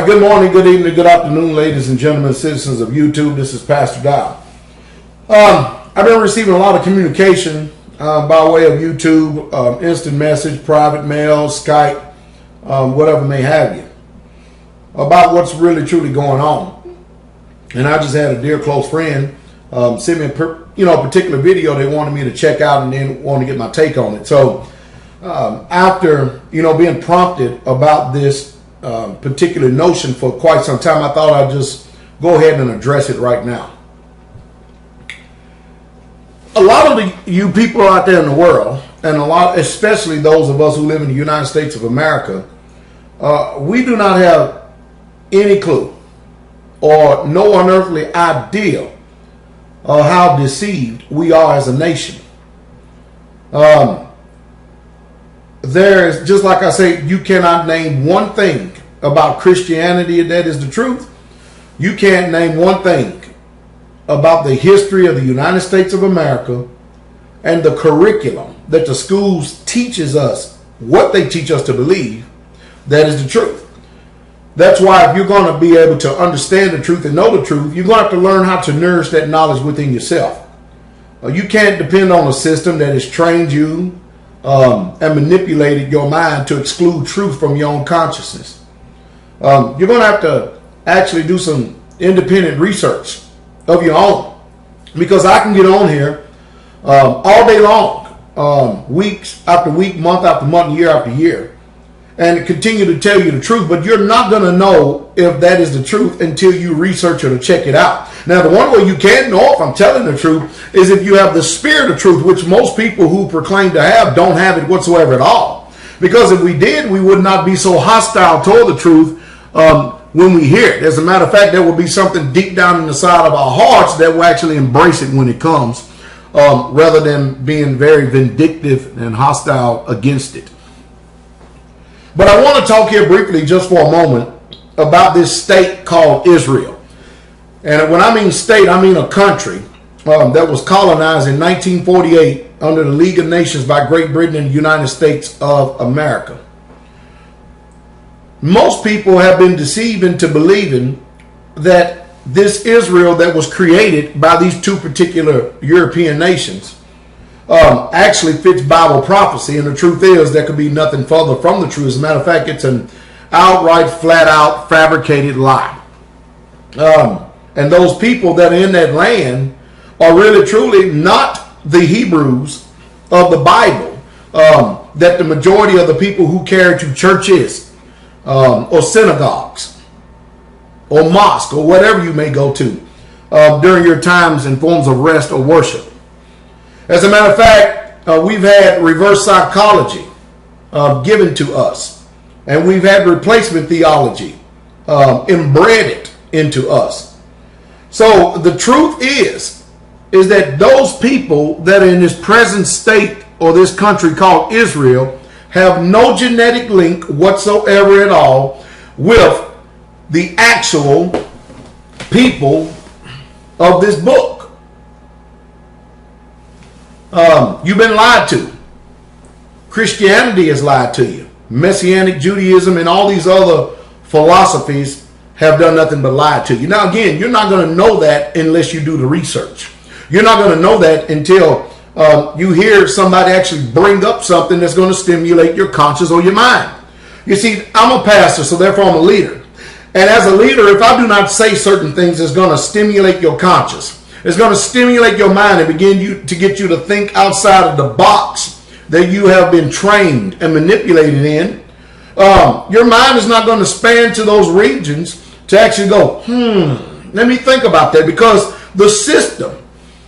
right, good morning, good evening, good afternoon, ladies and gentlemen, citizens of YouTube. This is Pastor Dowell. I've been receiving a lot of communication by way of YouTube, instant message, private mail, Skype, whatever may have you, about what's really truly going on. And I just had a dear close friend send me a particular video they wanted me to check out and then want to get my take on it. So after being prompted about this particular notion for quite some time, I thought I'd just go ahead and address it right now. A lot of you people out there in the world, and especially those of us who live in the United States of America, we do not have any clue or no unearthly idea of how deceived we are as a nation. There's, just like I say, you cannot name one thing about Christianity that is the truth. You can't name one thing about the history of the United States of America and the curriculum that the schools teaches us, what they teach us to believe, that is the truth. That's why if you're going to be able to understand the truth and know the truth, you're going to have to learn how to nourish that knowledge within yourself. You can't depend on a system that has trained you and manipulated your mind to exclude truth from your own consciousness. You're going to have to actually do some independent research of your own, because I can get on here all day long, weeks after week, month after month, year after year, and continue to tell you the truth, but you're not going to know if that is the truth until you research it or check it out. Now, the one way you can know if I'm telling the truth is if you have the spirit of truth, which most people who proclaim to have don't have it whatsoever at all. Because if we did, we would not be so hostile toward the truth when we hear it. As a matter of fact, there will be something deep down in the side of our hearts that will actually embrace it when it comes, rather than being very vindictive and hostile against it. But I want to talk here briefly, just for a moment, about this state called Israel. And when I mean state, I mean a country that was colonized in 1948 under the League of Nations by Great Britain and the United States of America. Most people have been deceived into believing that this Israel that was created by these two particular European nations actually fits Bible prophecy, and the truth is there could be nothing further from the truth. As a matter of fact, it's an outright, flat-out, fabricated lie. And those people that are in that land are really, truly not the Hebrews of the Bible that the majority of the people who carry to churches or synagogues or mosque or whatever you may go to during your times and forms of rest or worship. As a matter of fact, we've had reverse psychology given to us, and we've had replacement theology inbred into us. So the truth is that those people that are in this present state or this country called Israel have no genetic link whatsoever at all with the actual people of this book. You've been lied to. Christianity has lied to you. Messianic Judaism and all these other philosophies have done nothing but lie to you. Now, again, you're not going to know that unless you do the research. You're not going to know that until you hear somebody actually bring up something that's going to stimulate your conscience or your mind. You see, I'm a pastor, so therefore I'm a leader. And as a leader, if I do not say certain things, it's going to stimulate your conscience. It's going to stimulate your mind and begin to get you to think outside of the box that you have been trained and manipulated in. Your mind is not going to span to those regions to actually go, let me think about that, because the system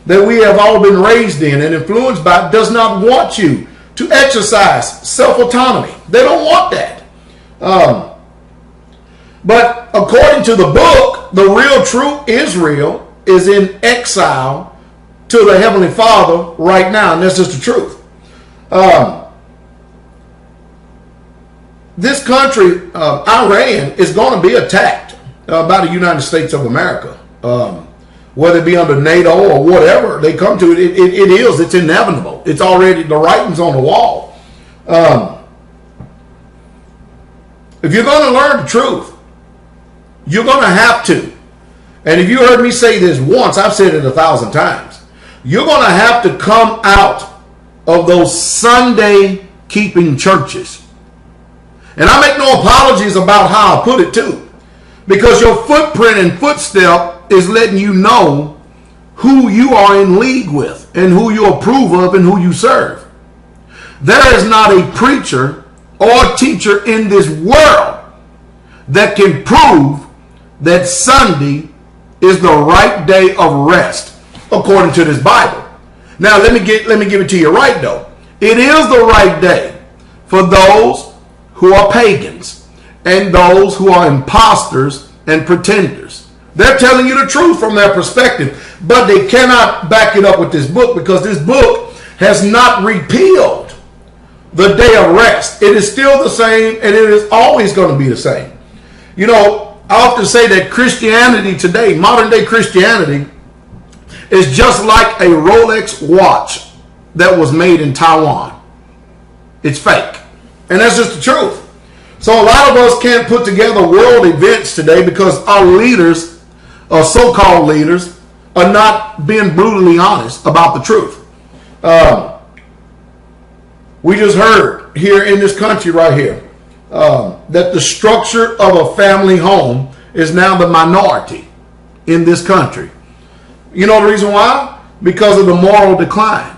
that we have all been raised in and influenced by does not want you to exercise self-autonomy. They don't want that. But according to the book, the real true Israel is in exile to the Heavenly Father right now, and that's just the truth. This country, Iran, is going to be attacked by the United States of America. Whether it be under NATO or whatever they come to, it's inevitable. It's already, the writing's on the wall. If you're going to learn the truth, You're going to have to. And if you heard me say this once, I've said it 1,000 times. You're going to have to come out of those Sunday keeping churches. And I make no apologies about how I put it too, because your footprint and footstep is letting you know who you are in league with and who you approve of and who you serve. There is not a preacher or teacher in this world that can prove that Sunday is the right day of rest according to this Bible. Now let me give it to you right though. It is the right day for those who are pagans and those who are imposters and pretenders. They're telling you the truth from their perspective, but they cannot back it up with this book, because this book has not repealed the day of rest. It is still the same, and it is always going to be the same. You know, I often say that Christianity today, modern day Christianity, is just like a Rolex watch that was made in Taiwan. It's fake. And that's just the truth. So a lot of us can't put together world events today because our leaders, or so-called leaders, are not being brutally honest about the truth. We just heard here in this country right here that the structure of a family home is now the minority in this country. You know the reason why? Because of the moral decline,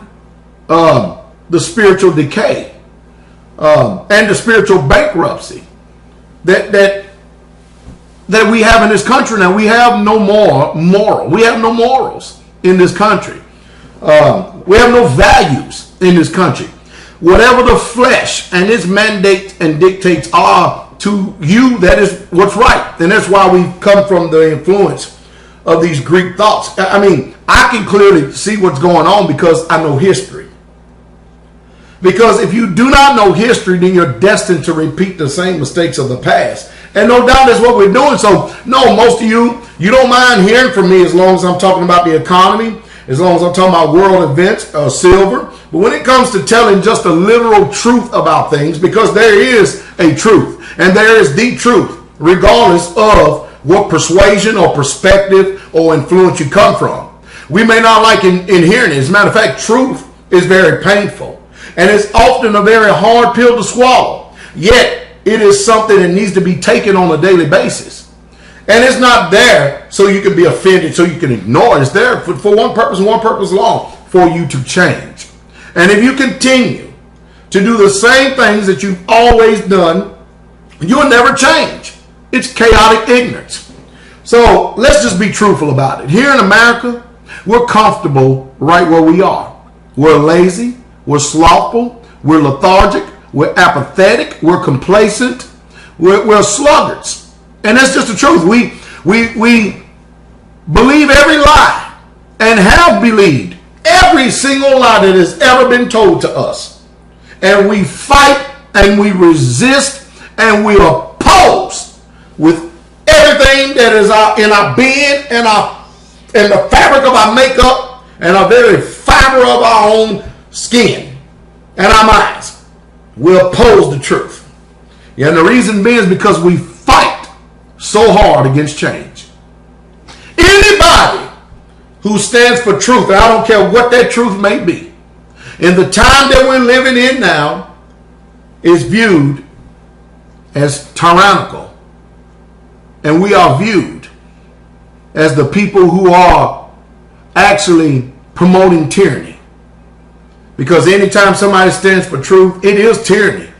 the spiritual decay, and the spiritual bankruptcy that we have in this country now. We have no moral. We have no morals in this country. We have no values in this country. Whatever the flesh and its mandates and dictates are to you, that is what's right. And that's why we've come from the influence of these Greek thoughts. I mean, I can clearly see what's going on because I know history. Because if you do not know history, then you're destined to repeat the same mistakes of the past. And no doubt that's what we're doing. So, no, most of you don't mind hearing from me as long as I'm talking about the economy, as long as I'm talking about world events, silver. But when it comes to telling just a literal truth about things, because there is a truth, and there is the truth, regardless of what persuasion or perspective or influence you come from. We may not like in hearing it. As a matter of fact, truth is very painful. And it's often a very hard pill to swallow. Yet, it is something that needs to be taken on a daily basis. And it's not there so you can be offended, so you can ignore it. It's there for one purpose and one purpose alone, for you to change. And if you continue to do the same things that you've always done, you'll never change. It's chaotic ignorance. So let's just be truthful about it. Here in America, we're comfortable right where we are. We're lazy. We're slothful, we're lethargic, we're apathetic, we're complacent, we're sluggards. And that's just the truth. We believe every lie and have believed every single lie that has ever been told to us. And we fight and we resist and we oppose with everything that is in our being and the fabric of our makeup and our very fiber of our own skin and our minds. We oppose the truth. And the reason being is because we fight so hard against change. Anybody who stands for truth, and I don't care what that truth may be, in the time that we're living in now, is viewed as tyrannical. And we are viewed as the people who are actually promoting tyranny. Because anytime somebody stands for truth, it is tyranny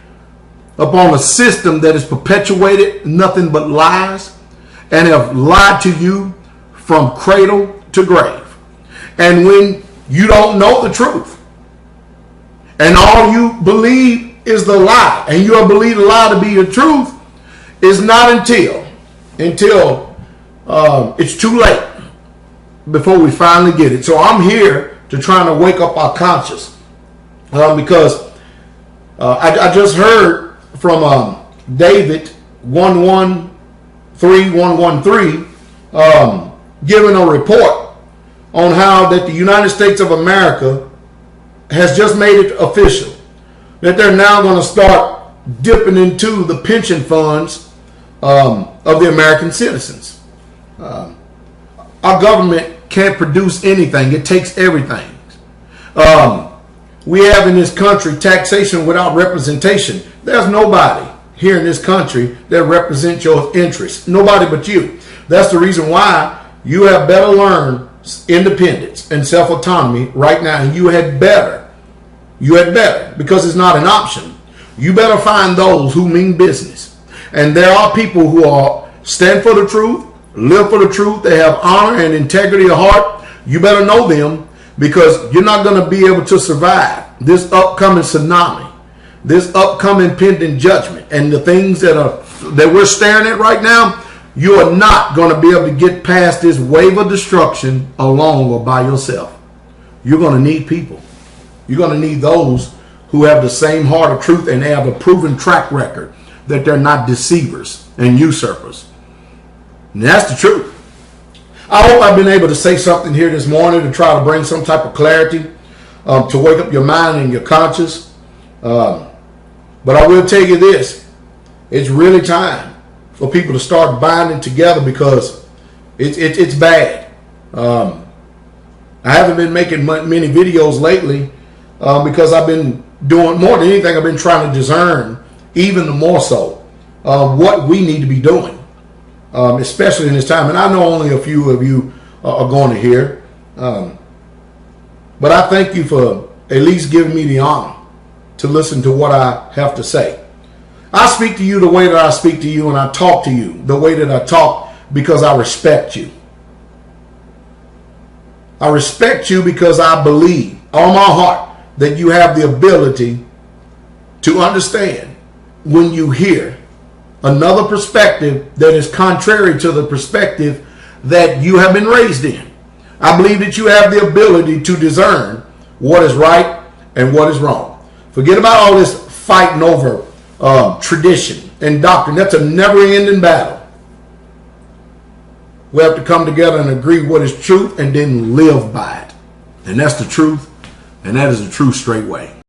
upon a system that has perpetuated nothing but lies and have lied to you from cradle to grave. And when you don't know the truth and all you believe is the lie, and you have believed the lie to be the truth, is not until it's too late before we finally get it. So I'm here to try to wake up our conscience. Because I just heard from David 113113 giving a report on how that the United States of America has just made it official that they're now going to start dipping into the pension funds of the American citizens. Our government can't produce anything. It takes everything. We have in this country taxation without representation. There's nobody here in this country that represents your interests. Nobody but you. That's the reason why you have better learn independence and self-autonomy right now. And you had better, because it's not an option. You better find those who mean business. And there are people who are stand for the truth, live for the truth. They have honor and integrity of heart. You better know them, because you're not going to be able to survive this upcoming tsunami, this upcoming pending judgment, and the things that we're staring at right now. You are not going to be able to get past this wave of destruction alone or by yourself. You're going to need people. You're going to need those who have the same heart of truth and they have a proven track record that they're not deceivers and usurpers. And that's the truth. I hope I've been able to say something here this morning to try to bring some type of clarity, to wake up your mind and your conscience. But I will tell you this. It's really time for people to start binding together, because it's bad. I haven't been making many videos lately because I've been doing more than anything. I've been trying to discern even more so what we need to be doing, especially in this time. And I know only a few of you are going to hear, but I thank you for at least giving me the honor to listen to what I have to say. I speak to you the way that I speak to you, and I talk to you the way that I talk because I respect you. I respect you because I believe all my heart that you have the ability to understand when you hear another perspective that is contrary to the perspective that you have been raised in. I believe that you have the ability to discern what is right and what is wrong. Forget about all this fighting over tradition and doctrine. That's a never-ending battle. We have to come together and agree what is truth and then live by it. And that's the truth, and that is the true straight way.